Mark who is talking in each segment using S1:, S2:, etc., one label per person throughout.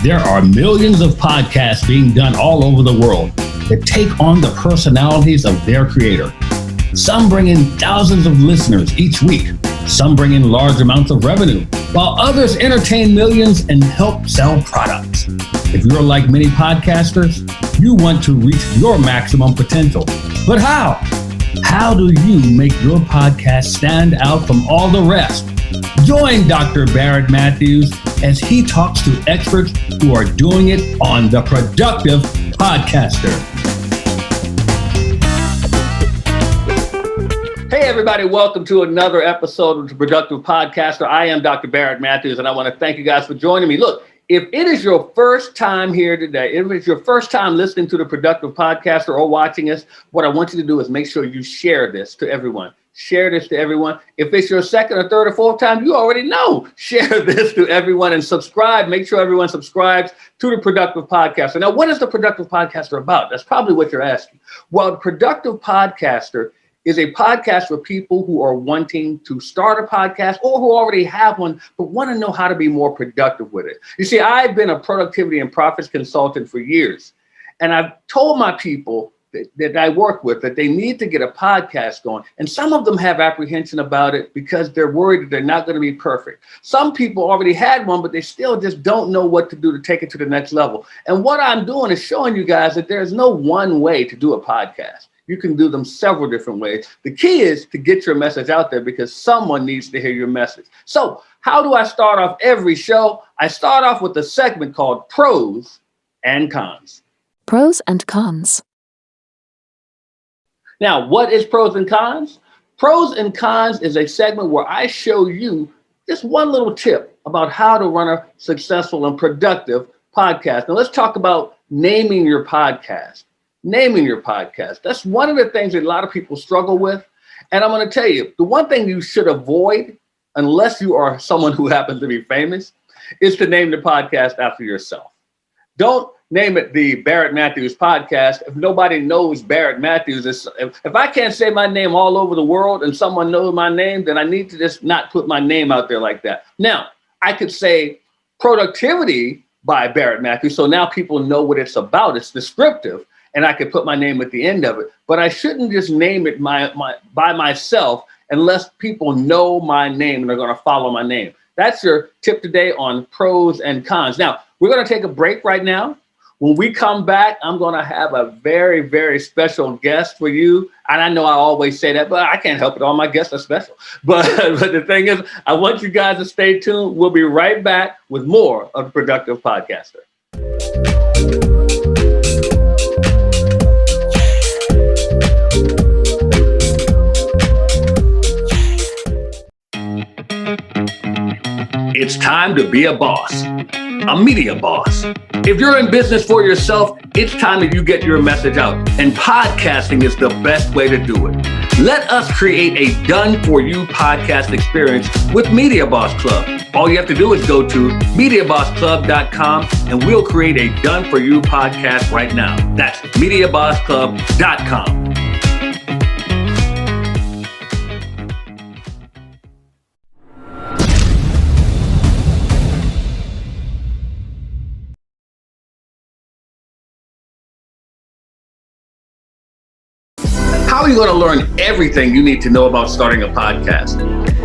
S1: There are millions of podcasts being done all over the world that take on the personalities of their creator. Some bring in thousands of listeners each week. Some bring in large amounts of revenue, while others entertain millions and help sell products. If you're like many podcasters, you want to reach your maximum potential. But how? How do you make your podcast stand out from all the rest? Join Dr. Barrett Matthews as he talks to experts who are doing it on The Productive Podcaster. Hey everybody, welcome to another episode of The Productive Podcaster. I am Dr. Barrett Matthews, and I want to thank you guys for joining me. Look, if it is your first time here today, if it's your first time listening to The Productive Podcaster or watching us, what I want you to do is make sure you share this to everyone. Share this to everyone. If it's your second or third or fourth time, you already know. Share this to everyone and subscribe. Make sure everyone subscribes to The Productive Podcaster. Now, what is The Productive Podcaster about? That's probably what you're asking. Well, The Productive Podcaster is a podcast for people who are wanting to start a podcast or who already have one, but want to know how to be more productive with it. You see, I've been a productivity and profits consultant for years, and I've told my people that I work with that they need to get a podcast going. And some of them have apprehension about it because they're worried that they're not going to be perfect. Some people already had one, but they still just don't know what to do to take it to the next level. And what I'm doing is showing you guys that there's no one way to do a podcast. You can do them several different ways. The key is to get your message out there because someone needs to hear your message. So how do I start off every show? I start off with a segment called Pros and Cons.
S2: Pros and Cons.
S1: Now, what is Pros and Cons? Pros and Cons is a segment where I show you just one little tip about how to run a successful and productive podcast. Now, let's talk about naming your podcast. Naming your podcast. That's one of the things that a lot of people struggle with. And I'm going to tell you, the one thing you should avoid, unless you are someone who happens to be famous, is to name the podcast after yourself. Don't name it the Barrett Matthews Podcast if nobody knows Barrett Matthews. If I can't say my name all over the world and someone knows my name, then I need to just not put my name out there like that. Now, I could say Productivity by Barrett Matthews, so now people know what it's about. It's descriptive, and I could put my name at the end of it. But I shouldn't just name it by myself unless people know my name and they're going to follow my name. That's your tip today on pros and cons. Now, we're going to take a break right now. When we come back, I'm going to have a very, very special guest for you. And I know I always say that, but I can't help it. All my guests are special. But the thing is, I want you guys to stay tuned. We'll be right back with more of The Productive Podcaster. It's time to be a boss, a media boss. If you're in business for yourself, it's time that you get your message out. And podcasting is the best way to do it. Let us create a done-for-you podcast experience with Media Boss Club. All you have to do is go to MediaBossClub.com and we'll create a done-for-you podcast right now. That's MediaBossClub.com. How are you going to learn everything you need to know about starting a podcast?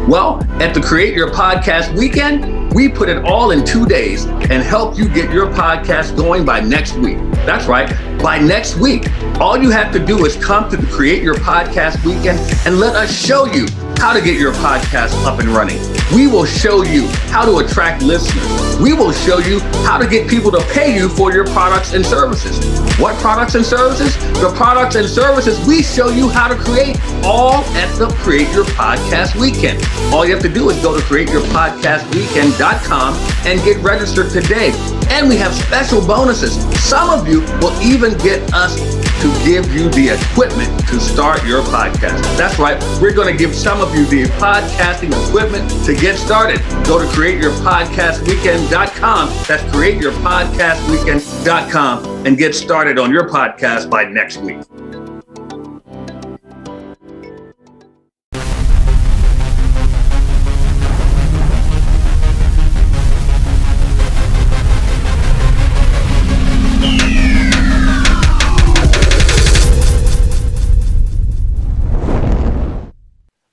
S1: Well, at the Create Your Podcast Weekend, we put it all in 2 days and help you get your podcast going by next week. That's right, by next week. All you have to do is come to the Create Your Podcast Weekend and let us show you how to get your podcast up and running. We will show you how to attract listeners. We will show you how to get people to pay you for your products and services. What products and services? The products and services we show you how to create, all at the Create Your Podcast Weekend. All you have to do is go to createyourpodcastweekend.com and get registered today. And we have special bonuses. Some of you will even get us to give you the equipment to start your podcast. That's right. We're going to give some of you the podcasting equipment to get started. Go to createyourpodcastweekend.com. That's createyourpodcastweekend.com and get started on your podcast by next week.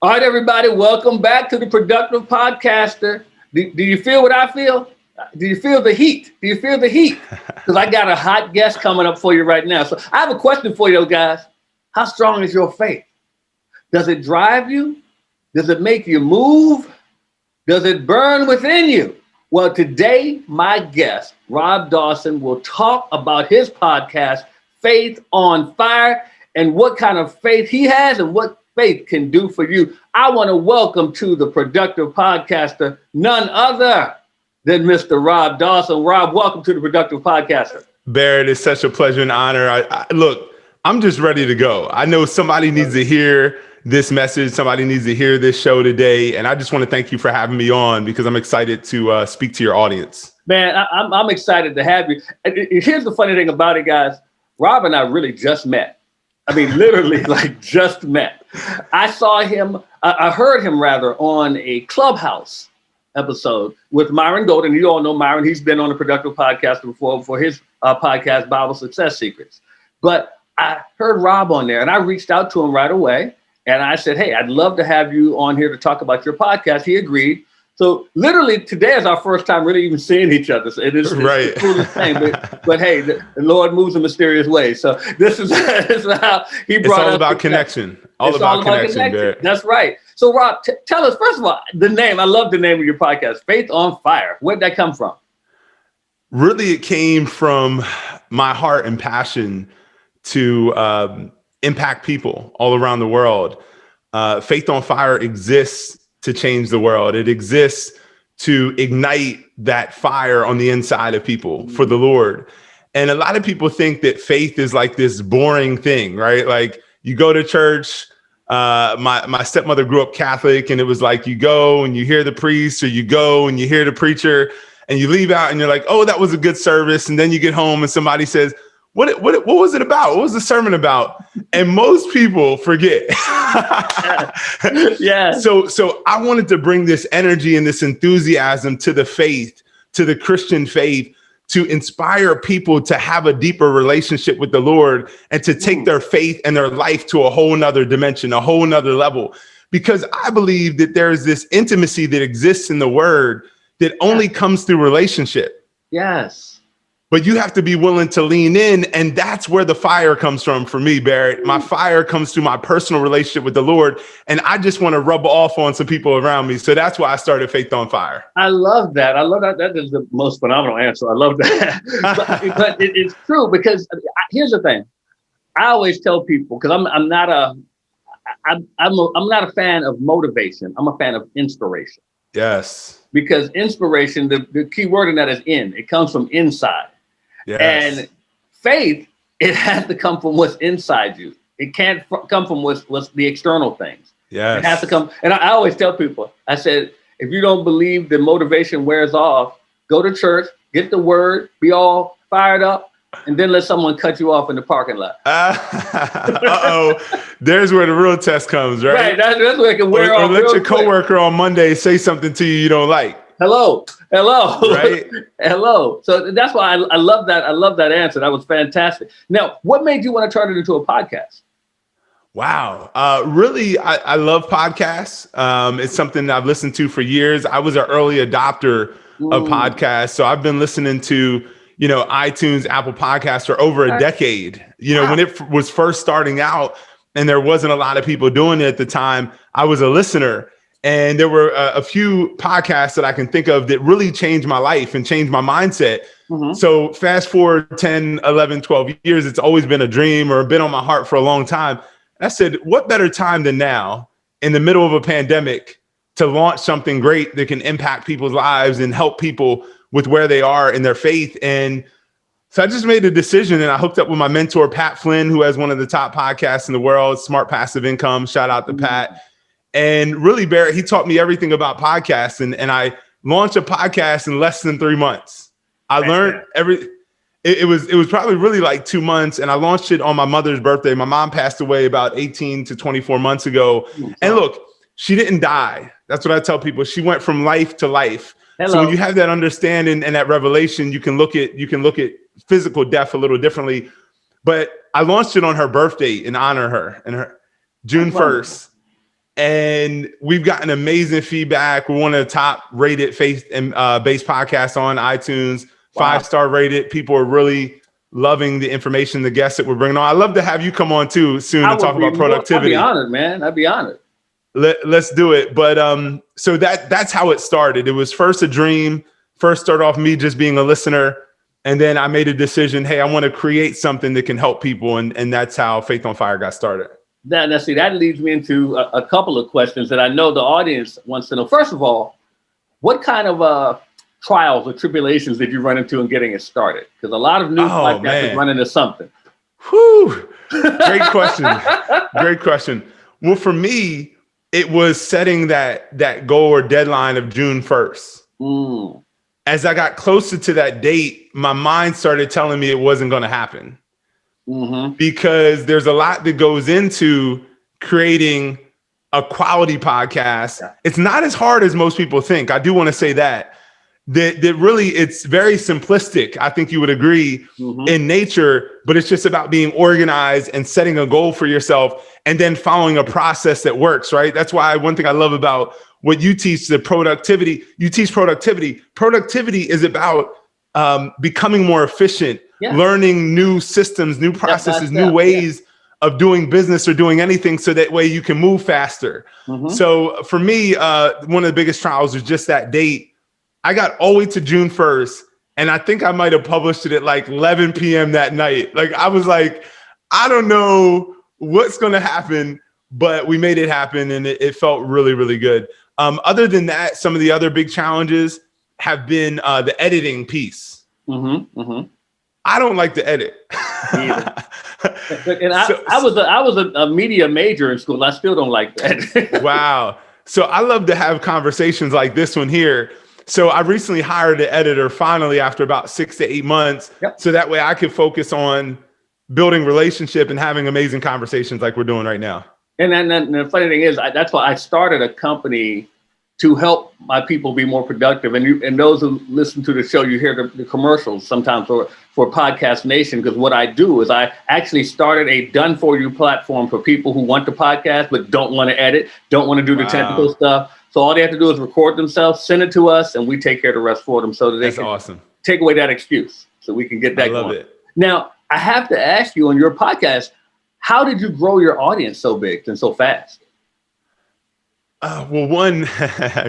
S1: All right, everybody, welcome back to the Productive Podcaster. Do you feel what I feel? Do you feel the heat? Do you feel the heat? Because I got a hot guest coming up for you right now. So I have a question for you, guys. How strong is your faith? Does it drive you? Does it make you move? Does it burn within you? Well, today, my guest, Rob Dawson, will talk about his podcast, Faith on Fire, and what kind of faith he has and what faith can do for you. I want to welcome to the Productive Podcaster, none other than Mr. Rob Dawson. Rob, welcome to the Productive Podcaster.
S3: Barrett, it's such a pleasure and honor. Look, I'm just ready to go. I know somebody needs to hear this message. Somebody needs to hear this show today. And I just want to thank you for having me on because I'm excited to speak to your audience.
S1: Man, I'm excited to have you. Here's the funny thing about it, guys. Rob and I really just met. I mean, literally, like just met. I saw him, I heard him rather, on a Clubhouse episode with Myron Golden. You all know Myron. He's been on the Productive Podcast before for his podcast, Bible Success Secrets. But I heard Rob on there and I reached out to him right away. And I said, hey, I'd love to have you on here to talk about your podcast. He agreed. So literally today is our first time really even seeing each other. So it's
S3: right.
S1: The coolest thing. But hey, the Lord moves in mysterious ways. So this is how he brought us.
S3: It's all about connection. All about connection.
S1: That's right. So Rob, tell us, first of all, the name. I love the name of your podcast, Faith on Fire. Where'd that come from?
S3: Really, it came from my heart and passion to impact people all around the world. Faith on Fire exists to change the world. It exists to ignite that fire on the inside of people for the Lord. And a lot of people think that faith is like this boring thing, right? Like you go to church. My stepmother grew up Catholic, and it was like you go and you hear the priest, or you go and you hear the preacher, and you leave out and you're like, oh, that was a good service. And then you get home and somebody says, what was it about? What was the sermon about? And most people forget.
S1: Yeah.
S3: So I wanted to bring this energy and this enthusiasm to the faith, to the Christian faith, to inspire people to have a deeper relationship with the Lord and to take their faith and their life to a whole nother dimension, a whole nother level. Because I believe that there's this intimacy that exists in the Word that only comes through relationship.
S1: Yes.
S3: But you have to be willing to lean in. And that's where the fire comes from for me, Barrett. My fire comes through my personal relationship with the Lord. And I just want to rub off on some people around me. So that's why I started Faith on Fire.
S1: I love that. I love that. That is the most phenomenal answer. I love that. but it's true, because here's the thing. I always tell people, because I'm not a fan of motivation. I'm a fan of inspiration.
S3: Yes.
S1: Because inspiration, the key word in that is in. It comes from inside.
S3: Yes.
S1: And faith, it has to come from what's inside you. It can't come from what's the external things.
S3: Yes.
S1: It has to come. And I always tell people, I said, if you don't believe the motivation wears off, go to church, get the word, be all fired up, and then let someone cut you off in the parking lot.
S3: Uh-oh. There's where the real test comes, right?
S1: Right. That's where it can wear off.
S3: Or let your coworker on Monday say something to you don't like.
S1: Hello.
S3: Right.
S1: Hello. So that's why I love that. I love that answer. That was fantastic. Now, what made you want to turn it into a podcast?
S3: Wow. Really, I love podcasts. It's something I've listened to for years. I was an early adopter of podcasts. So I've been listening to, iTunes, Apple Podcasts for over a decade. When it was first starting out and there wasn't a lot of people doing it at the time, I was a listener. And there were a few podcasts that I can think of that really changed my life and changed my mindset. Mm-hmm. So fast forward 10, 11, 12 years, it's always been a dream or been on my heart for a long time. I said, what better time than now in the middle of a pandemic to launch something great that can impact people's lives and help people with where they are in their faith. And so I just made a decision, and I hooked up with my mentor, Pat Flynn, who has one of the top podcasts in the world, Smart Passive Income. Shout out to Pat. And really, Barrett, he taught me everything about podcasts. And I launched a podcast in less than 3 months. I learned it was probably really like 2 months. And I launched it on my mother's birthday. My mom passed away about 18 to 24 months ago. And look, she didn't die. That's what I tell people. She went from life to life. Hello. So when you have that understanding and that revelation, you can look at physical death a little differently. But I launched it on her birthday in honor of her, and her June 1st. And we've gotten amazing feedback. We're one of the top rated faith and based podcasts on iTunes, 5-star rated. People are really loving the information, the guests that we're bringing on. I'd love to have you come on too soon and talk about productivity.
S1: I'd be honored, man. I'd be honored.
S3: Let's do it. But so that's how it started. It was first a dream. First started off me just being a listener. And then I made a decision, hey, I want to create something that can help people. And that's how Faith on Fire got started.
S1: That leads me into a couple of questions that I know the audience wants to know. First of all, what kind of trials or tribulations did you run into in getting it started? Because a lot of new podcasts run into something.
S3: Whew. Great question. Great question. Well, for me, it was setting that goal or deadline of June 1st. As I got closer to that date, my mind started telling me it wasn't going to happen. Because there's a lot that goes into creating a quality podcast. Yeah. It's not as hard as most people think. I do want to say that really it's very simplistic. I think you would agree in nature, but it's just about being organized and setting a goal for yourself and then following a process that works, right? That's why one thing I love about what you teach, the productivity, you teach productivity. Productivity is about becoming more efficient, learning new systems, new processes, new ways of doing business or doing anything so that way you can move faster. So for me, one of the biggest trials was just that date. I got all the way to June 1st, and I think I might have published it at like 11 p.m. that night. Like I was like, I don't know what's going to happen, but we made it happen, and it felt really, really good. Other than that, some of the other big challenges have been the editing piece. I don't like to edit.
S1: And I was a media major in school. I still don't like that.
S3: Wow. So I love to have conversations like this one here. So I recently hired an editor finally after about 6 to 8 months. So that way I could focus on building relationship and having amazing conversations like we're doing right now.
S1: And then the funny thing is, that's why I started a company to help my people be more productive. And those who listen to the show, you hear the commercials sometimes for Podcast Nation, because what I do is I actually started a done-for-you platform for people who want to podcast but don't want to edit, don't want to do the technical stuff. So all they have to do is record themselves, send it to us, and we take care of the rest for them so that they can take away that excuse so we can get that going. I love it. Now, I have to ask you on your podcast, how did you grow your audience so big and so fast?
S3: Well, one,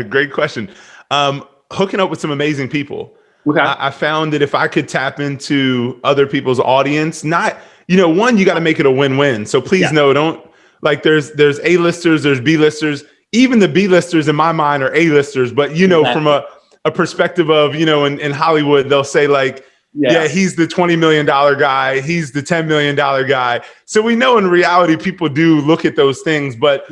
S3: great question. Hooking up with some amazing people. Okay. I found that if I could tap into other people's audience, not, one, you got to make it a win-win. So please know, don't like there's A-listers, there's B-listers. Even the B-listers in my mind are A-listers, but from a perspective of, in Hollywood, they'll say like, he's the $20 million guy. He's the $10 million guy. So we know in reality, people do look at those things, but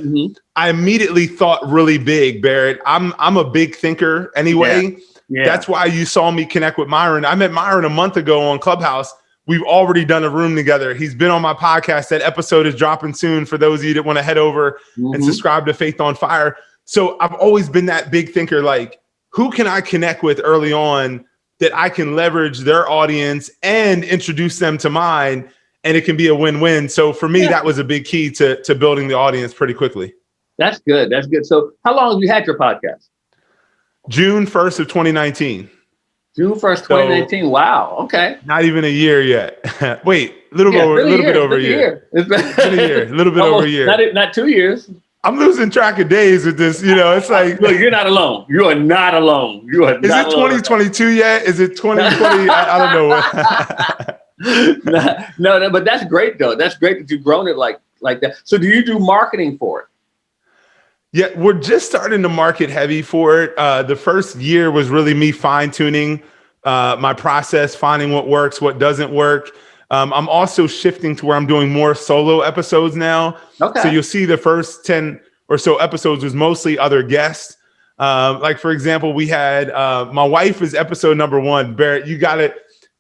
S3: I immediately thought really big, Barrett. I'm a big thinker anyway. That's why you saw me connect with Myron. I met Myron a month ago on Clubhouse. We've already done a room together. He's been on my podcast. That episode is dropping soon for those of you that want to head over and subscribe to Faith on Fire. So I've always been that big thinker, like who can I connect with early on that I can leverage their audience and introduce them to mine, and it can be a win-win. So for me, that was a big key to building the audience pretty quickly. That's good.
S1: That's good. So how long have you had your podcast?
S3: June 1st of 2019.
S1: June 1st, 2019. So, wow. Okay.
S3: Not even a year yet. Wait, a little bit over a year.
S1: It's been
S3: a year. A little bit over a year.
S1: Not 2 years.
S3: I'm losing track of days with this. It's like,
S1: look, you're not alone. You are not alone. You are.
S3: Is it 2022 yet? Is it 2020? I don't
S1: know. No, but that's great though. That's great that you've grown it like that. So do you do marketing for it?
S3: Yeah, we're just starting to market heavy for it. The first year was really me fine-tuning my process, finding what works, what doesn't work. I'm also shifting to where I'm doing more solo episodes now. Okay. So you'll see the first 10 or so episodes was mostly other guests. Like, for example, we had my wife is episode number 1. Barrett, you got it.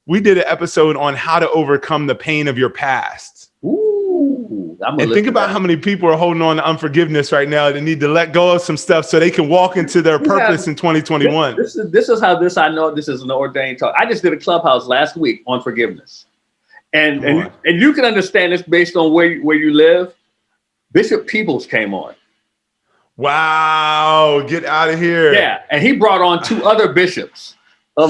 S3: We did an episode on how to overcome the pain of your past.
S1: Ooh,
S3: and think about how many people are holding on to unforgiveness right now that need to let go of some stuff so they can walk into their purpose in 2021.
S1: This is how I know this is an ordained talk. I just did a Clubhouse last week on forgiveness. And you can understand this based on where you live. Bishop Peebles came on.
S3: Wow, get out of here.
S1: Yeah, and he brought on 2 other bishops. So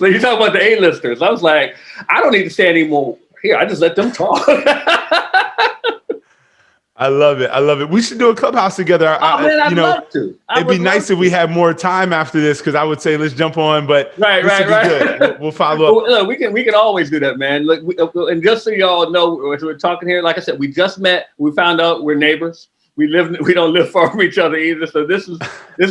S1: you talk about the A-listers. I was like, I don't need to say any more here. I just let them talk.
S3: I love it. I love it. We should do a clubhouse together.
S1: I'd love to.
S3: It'd be nice if we had more time after this, because I would say let's jump on. But
S1: right.
S3: Good. We'll follow up.
S1: Look, we can always do that, man. Look, and just so y'all know, we're talking here. Like I said, we just met. We found out we're neighbors. We don't live far from each other either. So this is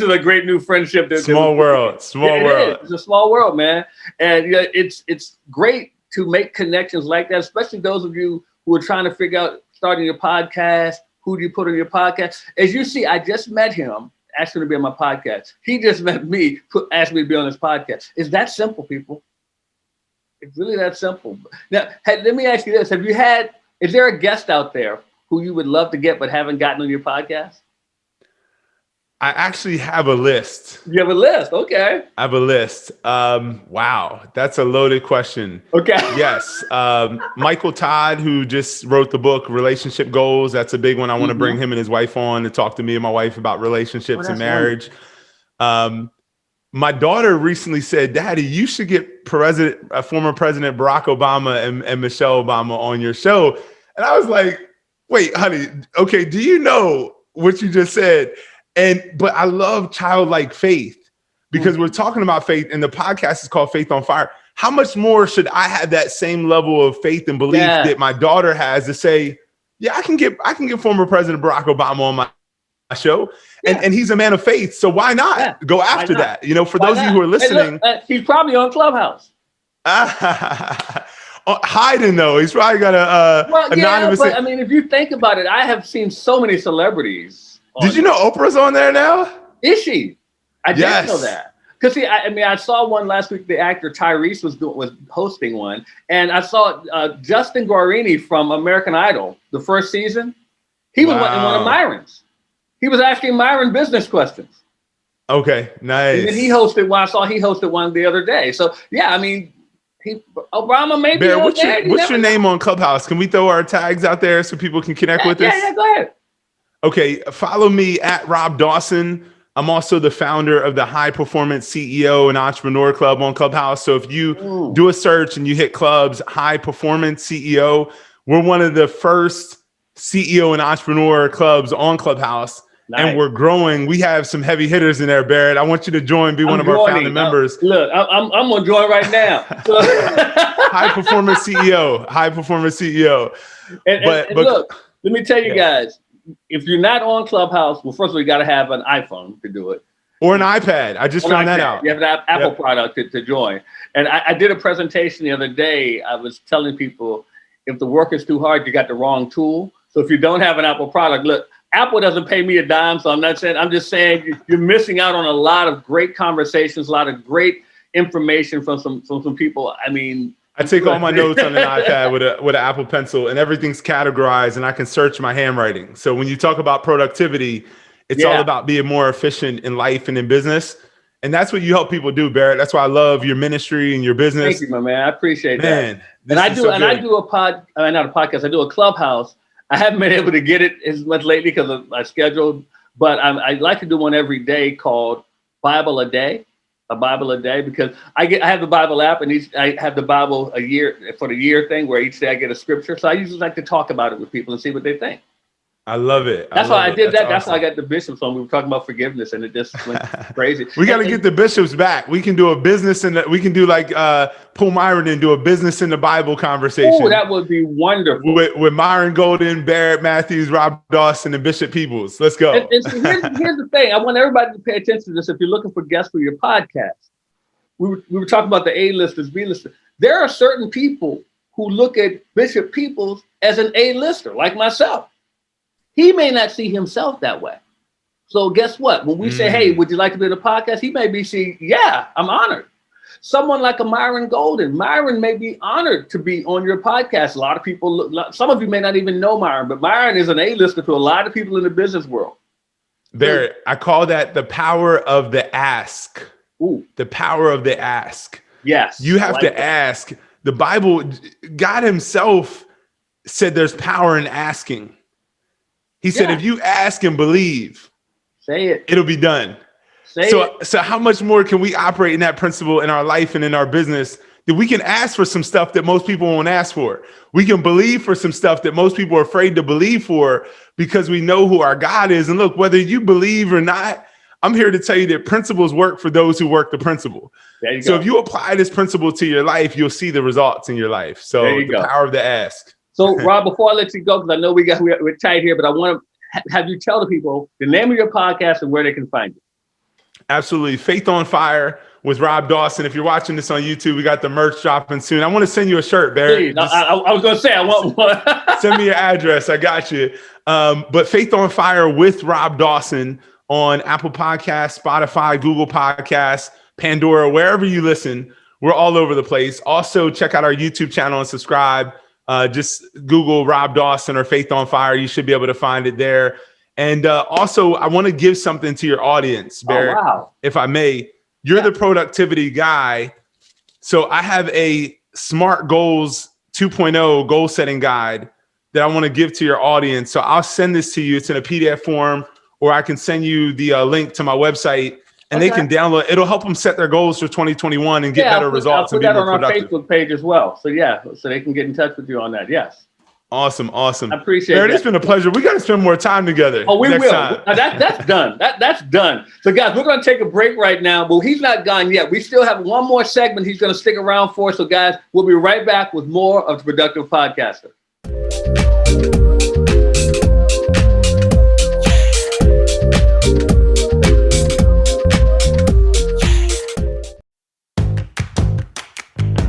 S1: a great new friendship.
S3: Small world. It's
S1: a small world, man. And it's great to make connections like that, especially those of you who are trying to figure out starting your podcast. Who do you put on your podcast? As you see, I just met him, asked him to be on my podcast. He just met me, asked me to be on his podcast. It's that simple, people. It's really that simple. Now, let me ask you this. Is there a guest out there who you would love to get but haven't gotten on your podcast?
S3: I actually have a list.
S1: You have a list? Okay.
S3: I have a list. Wow, that's a loaded question.
S1: Okay.
S3: Yes. Michael Todd, who just wrote the book Relationship Goals. That's a big one. I want to bring him and his wife on to talk to me and my wife about relationships and marriage. My daughter recently said, Daddy, you should get former President Barack Obama and Michelle Obama on your show. And I was like, wait, honey, okay, do you know what you just said? But I love childlike faith, because we're talking about faith, and the podcast is called Faith on Fire. How much more should I have that same level of faith and belief that my daughter has to say, yeah, I can get former President Barack Obama on my show, and he's a man of faith. So why not go after that? For those of you who are listening,
S1: hey, look, he's probably on Clubhouse.
S3: Hiding though, he's probably got anonymous.
S1: But I mean, if you think about it, I have seen so many celebrities.
S3: Did you know Oprah's on there now?
S1: Is she? I didn't know that. Because see, I saw one last week. The actor Tyrese was hosting one, and I saw Justin Guarini from American Idol, the first season. He was in one of Myron's. He was asking Myron business questions.
S3: Okay, nice.
S1: And then he hosted one. I saw he hosted one the other day. So yeah, I mean, Obama maybe.
S3: Bear, what's your name on Clubhouse? Can we throw our tags out there so people can connect with us?
S1: Yeah, go ahead.
S3: Okay, follow me at Rob Dawson. I'm also the founder of the High Performance CEO and Entrepreneur Club on Clubhouse. So if you do a search and you hit clubs, High Performance CEO, we're one of the first CEO and entrepreneur clubs on Clubhouse. Nice. And we're growing. We have some heavy hitters in there, Barrett. I want you to be one of our founding members.
S1: Look, I'm going to join right now.
S3: High Performance CEO.
S1: And look, let me tell you guys, if you're not on Clubhouse, well, first of all, you got to have an iPhone to do it.
S3: Or an iPad. I just found that out.
S1: You have to have Apple product to join. And I did a presentation the other day. I was telling people, if the work is too hard, you got the wrong tool. So if you don't have an Apple product, look, Apple doesn't pay me a dime. So I'm just saying you're missing out on a lot of great conversations, a lot of great information from some people. I mean,
S3: I take all my notes on an iPad with an Apple Pencil, and everything's categorized, and I can search my handwriting. So when you talk about productivity, it's all about being more efficient in life and in business. And that's what you help people do, Barrett. That's why I love your ministry and your business.
S1: Thank you, my man. I appreciate that. And I do not a podcast. I do a Clubhouse. I haven't been able to get it as much lately because of my schedule, but I like to do one every day called Bible a Day. A Bible a day, because I have the Bible app, and I have the Bible a year for the year thing, where each day I get a scripture. So I usually like to talk about it with people and see what they think.
S3: I love it.
S1: That's why I did that. Awesome. That's why I got the bishops on. We were talking about forgiveness, and it just went crazy.
S3: We got to get the bishops back. We can do a business, and we can do like Paul Myron and do a business in the Bible conversation.
S1: Oh, that would be wonderful.
S3: With Myron Golden, Barrett Matthews, Rob Dawson, and Bishop Peebles. Let's go.
S1: And so here's the thing. I want everybody to pay attention to this. If you're looking for guests for your podcast, we were talking about the A-listers, B-listers. There are certain people who look at Bishop Peebles as an A-lister, like myself. He may not see himself that way. So guess what? When we say, hey, would you like to be on a podcast? He may be saying, yeah, I'm honored. Someone like a Myron Golden. Myron may be honored to be on your podcast. A lot of people, some of you may not even know Myron, but Myron is an A-lister to a lot of people in the business world.
S3: Barrett, I call that the power of the ask.
S1: Ooh.
S3: The power of the ask.
S1: Yes.
S3: You have to ask. The Bible, God himself said there's power in asking. He said, if you ask and believe,
S1: say it,
S3: it'll be done. So how much more can we operate in that principle in our life and in our business, that we can ask for some stuff that most people won't ask for? We can believe for some stuff that most people are afraid to believe for, because we know who our God is. And look, whether you believe or not, I'm here to tell you that principles work for those who work the principle. So if you apply this principle to your life, you'll see the results in your life. So the power of the ask.
S1: So Rob, before I let you go, because I know we're tight here, but I want to have you tell the people the name of your podcast and where they can find you.
S3: Absolutely. Faith on Fire with Rob Dawson. If you're watching this on YouTube, we got the merch dropping soon. I want to send you a shirt, Barry.
S1: I was going to say, I want one.
S3: Send me your address. I got you. But Faith on Fire with Rob Dawson on Apple Podcasts, Spotify, Google Podcasts, Pandora, wherever you listen. We're all over the place. Also, check out our YouTube channel and subscribe. Just Google Rob Dawson or Faith on Fire. You should be able to find it there. And also, I want to give something to your audience, Barry, if I may. You're the productivity guy. So I have a SMART Goals 2.0 goal setting guide that I want to give to your audience. So I'll send this to you. It's in a PDF form, or I can send you the link to my website, and they can download. It'll help them set their goals for 2021 and get better results.
S1: I'll put that on our Facebook page as well. So so they can get in touch with you on that. Yes.
S3: Awesome.
S1: I appreciate it.
S3: It's been a pleasure. We got to spend more time together.
S1: Oh, we will. That's done. That's done. So guys, we're going to take a break right now, but he's not gone yet. We still have one more segment he's going to stick around for. So guys, we'll be right back with more of the Productive Podcaster.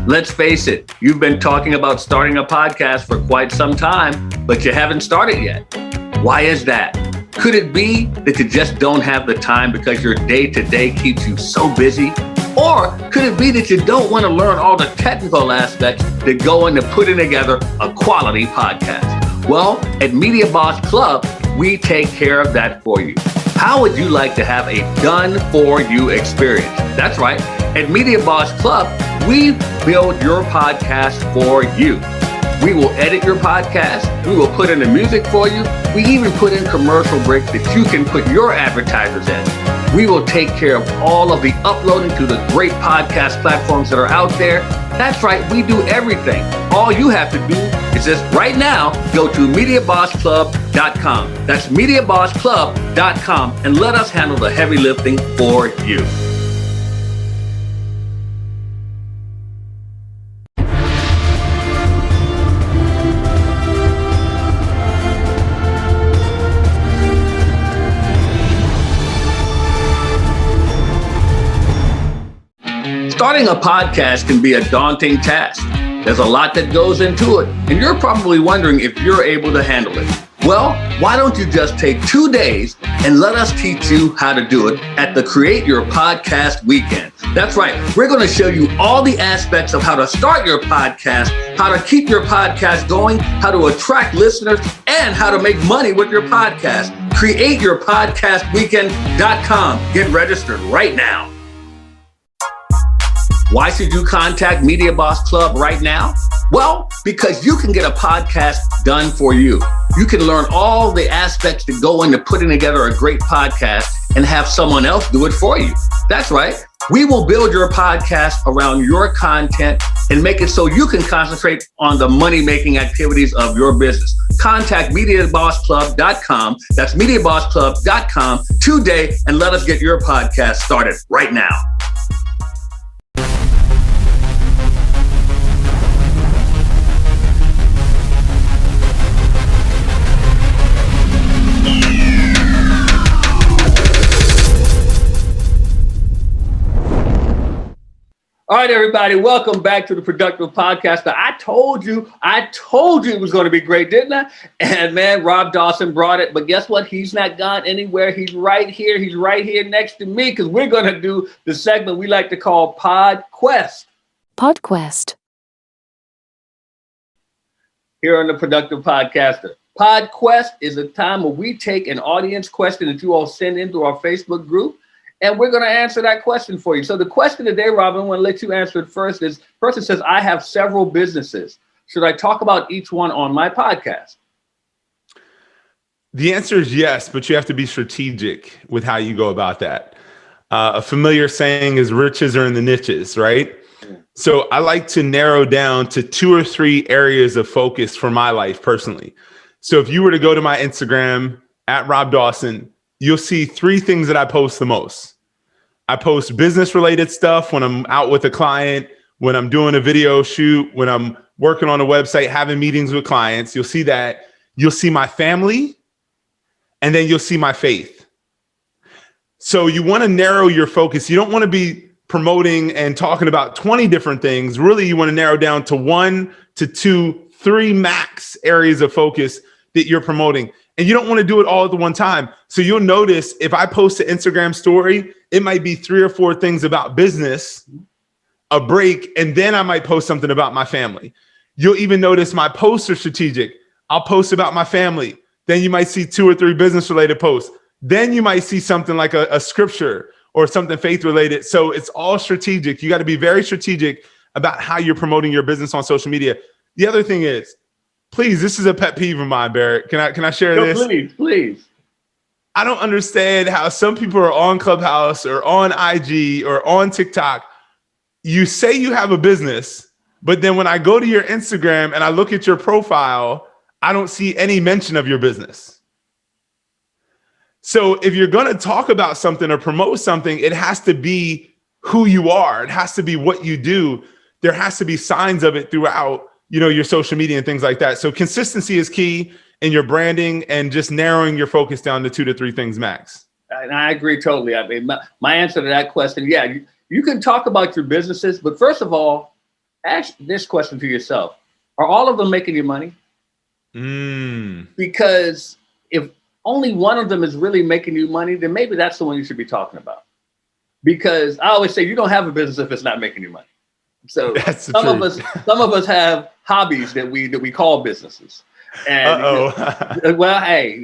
S1: Let's face it, you've been talking about starting a podcast for quite some time, but you haven't started yet. Why is that? Could it be that you just don't have the time because your day-to-day keeps you so busy? Or could it be that you don't want to learn all the technical aspects that go into putting together a quality podcast? Well, at Media Boss Club, we take care of that for you. How would you like to have a done-for-you experience? That's right. At Media Boss Club, we build your podcast for you. We will edit your podcast. We will put in the music for you. We even put in commercial breaks that you can put your advertisers in. We will take care of all of the uploading to the great podcast platforms that are out there. That's right, we do everything. All you have to do is just right now go to MediaBossClub.com. That's MediaBossClub.com, and let us handle the heavy lifting for you. Starting a podcast can be a daunting task. There's a lot that goes into it, and you're probably wondering if you're able to handle it. Well, why don't you just take 2 days and let us teach you how to do it at the Create Your Podcast Weekend. That's right. We're going to show you all the aspects of how to start your podcast, how to keep your podcast going, how to attract listeners, and how to make money with your podcast. CreateYourPodcastWeekend.com. Get registered right now. Why should you contact Media Boss Club right now? Well, because you can get a podcast done for you. You can learn all the aspects that go into putting together a great podcast and have someone else do it for you. That's right. We will build your podcast around your content and make it so you can concentrate on the money-making activities of your business. Contact MediaBossClub.com. That's MediaBossClub.com today, and let us get your podcast started right now. All right, everybody, welcome back to the Productive Podcaster. I told you it was going to be great, didn't I? And man, Rob Dawson brought it, but guess what? He's not gone anywhere. He's right here. He's right here next to me, because we're going to do the segment we like to call PodQuest.
S2: PodQuest.
S1: Here on the Productive Podcaster. PodQuest is a time where we take an audience question that you all send into our Facebook group, and we're going to answer that question for you. So the question today, Robin, I want to let you answer it first. Person says, I have several businesses. Should I talk about each one on my podcast?
S3: The answer is yes, but you have to be strategic with how you go about that. A familiar saying is riches are in the niches, right? So I like to narrow down to 2 or 3 areas of focus for my life personally. So if you were to go to my Instagram at Rob Dawson, you'll see 3 things that I post the most. I post business related stuff when I'm out with a client, when I'm doing a video shoot, when I'm working on a website, having meetings with clients. You'll see that. You'll see my family, and then you'll see my faith. So you want to narrow your focus. You don't want to be promoting and talking about 20 different things. Really, you want to narrow down to 1 to 2, 3 max areas of focus that you're promoting. And you don't want to do it all at the one time. So you'll notice if I post an Instagram story, it might be 3 or 4 things about business, a break, and then I might post something about my family. You'll even notice my posts are strategic. I'll post about my family. Then you might see 2 or 3 business related posts. Then you might see something like a scripture or something faith related. So it's all strategic. You got to be very strategic about how you're promoting your business on social media. The other thing is, please, this is a pet peeve of mine, Barrett. Can I share this?
S1: Please.
S3: I don't understand how some people are on Clubhouse or on IG or on TikTok. You say you have a business, but then when I go to your Instagram and I look at your profile, I don't see any mention of your business. So if you're going to talk about something or promote something, it has to be who you are. It has to be what you do. There has to be signs of it throughout, your social media and things like that. So consistency is key in your branding and just narrowing your focus down to 2 to 3 things max.
S1: And I agree totally. I mean, my answer to that question, yeah, you can talk about your businesses, but first of all, ask this question to yourself. Are all of them making you money? Because if only one of them is really making you money, then maybe that's the one you should be talking about. Because I always say you don't have a business if it's not making you money. So some of us have hobbies that we call businesses. And well, hey,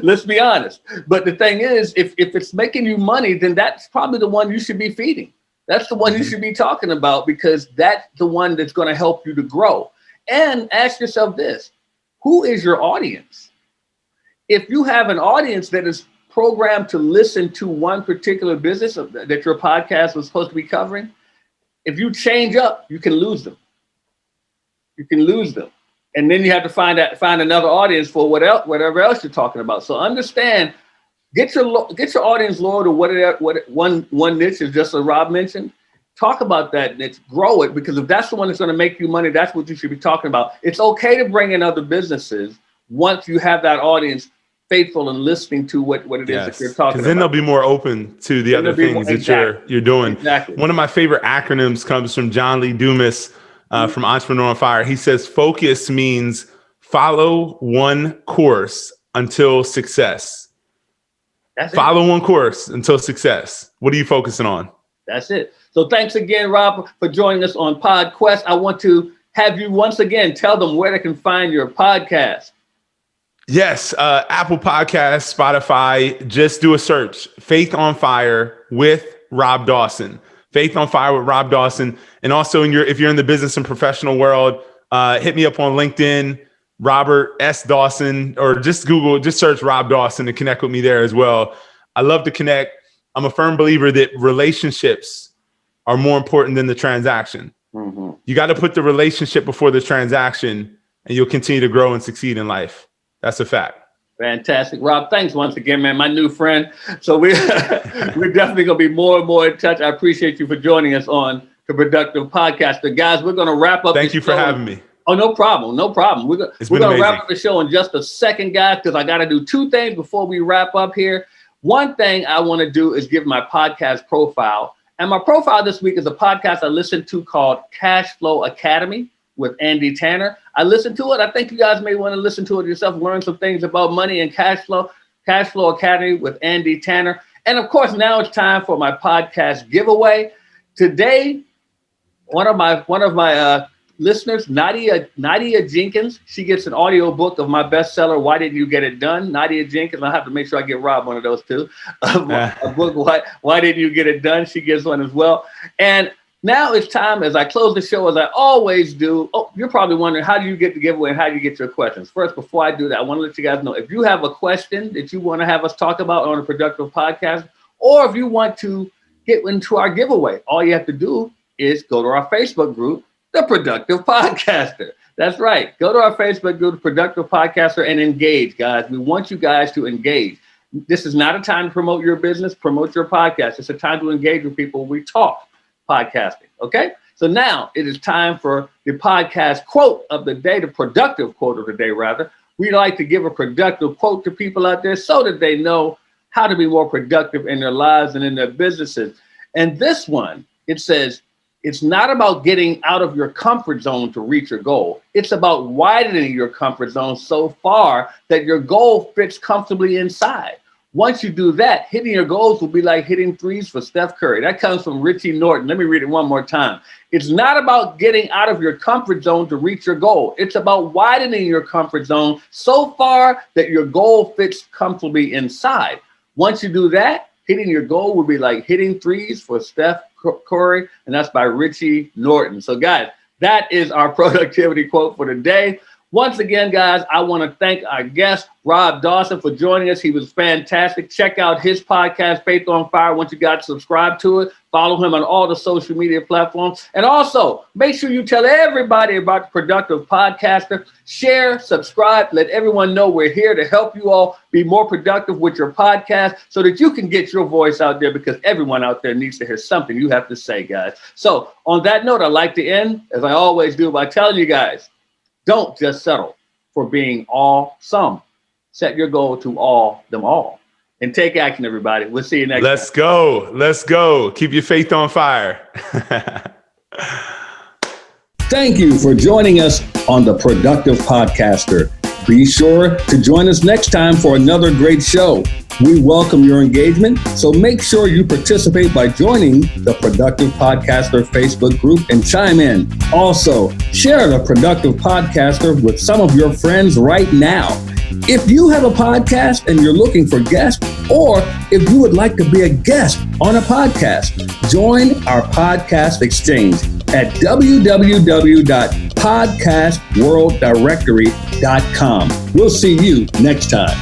S1: let's be honest. But the thing is, if it's making you money, then that's probably the one you should be feeding. That's the one you should be talking about, because that's the one that's going to help you to grow. And ask yourself this: who is your audience? If you have an audience that is programmed to listen to one particular business that your podcast was supposed to be covering, if you change up, you can lose them. You can lose them. And then you have to find another audience for whatever else you're talking about. So understand, get your audience loyal to what one niche is, just as Rob mentioned. Talk about that niche, grow it, because if that's the one that's going to make you money, that's what you should be talking about. It's okay to bring in other businesses once you have that audience faithful and listening to what it is that you're talking about. Because
S3: then they'll be more open to the other things that you're doing. Exactly. One of my favorite acronyms comes from John Lee Dumas from Entrepreneur on Fire. He says, focus means follow one course until success. Follow one course until success. What are you focusing on?
S1: That's it. So thanks again, Rob, for joining us on PodQuest. I want to have you once again tell them where they can find your podcast.
S3: Yes, Apple Podcasts, Spotify. Just do a search: Faith on Fire with Rob Dawson. Faith on Fire with Rob Dawson. And also, if you're in the business and professional world, hit me up on LinkedIn, Robert S. Dawson, or just search Rob Dawson to connect with me there as well. I love to connect. I'm a firm believer that relationships are more important than the transaction. Mm-hmm. You got to put the relationship before the transaction, and you'll continue to grow and succeed in life. That's a fact.
S1: Fantastic. Rob, thanks once again, man, my new friend. So we're definitely going to be more and more in touch. I appreciate you for joining us on The Productive Podcaster. Guys, we're going to wrap up.
S3: Thank you for having me.
S1: Oh, no problem. No problem. We're going to wrap up the show in just a second, guys, because I got to do 2 things before we wrap up here. One thing I want to do is give my podcast profile. And my profile this week is a podcast I listened to called Cash Flow Academy with Andy Tanner. I listened to it. I think you guys may want to listen to it yourself, learn some things about money and cash flow. Cash Flow Academy with Andy Tanner. And of course, now it's time for my podcast giveaway. Today, one of my listeners, Nadia Jenkins, she gets an audio book of my bestseller, Why Didn't You Get It Done? Nadia Jenkins, I'll have to make sure I get Rob one of those too. A book, Why Didn't You Get It Done? She gets one as well. And Now it's time, as I close the show, as I always do. Oh, you're probably wondering, how do you get the giveaway and how do you get your questions? First, before I do that, I want to let you guys know, if you have a question that you want to have us talk about on a Productive Podcast, or if you want to get into our giveaway, all you have to do is go to our Facebook group, The Productive Podcaster. That's right. Go to our Facebook group, The Productive Podcaster, and engage, guys. We want you guys to engage. This is not a time to promote your business, promote your podcast. It's a time to engage with people. We talk podcasting, okay? So now it is time for the podcast quote of the day, the productive quote of the day, rather. We like to give a productive quote to people out there so that they know how to be more productive in their lives and in their businesses. And this one, it says, it's not about getting out of your comfort zone to reach your goal. It's about widening your comfort zone so far that your goal fits comfortably inside. Once you do that, hitting your goals will be like hitting threes for Steph Curry. That comes from Richie Norton. Let me read it one more time. It's not about getting out of your comfort zone to reach your goal. It's about widening your comfort zone so far that your goal fits comfortably inside. Once you do that, hitting your goal will be like hitting threes for Steph Curry, and that's by Richie Norton. So guys, that is our productivity quote for the day. Once again, guys, I want to thank our guest, Rob Dawson, for joining us. He was fantastic. Check out his podcast, Faith on Fire. Once you got subscribed to it, follow him on all the social media platforms. And also, make sure you tell everybody about the Productive Podcaster. Share, subscribe, let everyone know we're here to help you all be more productive with your podcast so that you can get your voice out there, because everyone out there needs to hear something you have to say, guys. So on that note, I'd like to end, as I always do, by telling you guys, don't just settle for being awesome. Set your goal to all them all. And take action, everybody. We'll see you next time.
S3: Let's go. Let's go. Keep your faith on fire.
S1: Thank you for joining us on the Productive Podcaster. Be sure to join us next time for another great show. We welcome your engagement, so make sure you participate by joining the Productive Podcaster Facebook group and chime in. Also, share the Productive Podcaster with some of your friends right now. If you have a podcast and you're looking for guests, or if you would like to be a guest on a podcast, join our podcast exchange at www.podcastworlddirectory.com. We'll see you next time.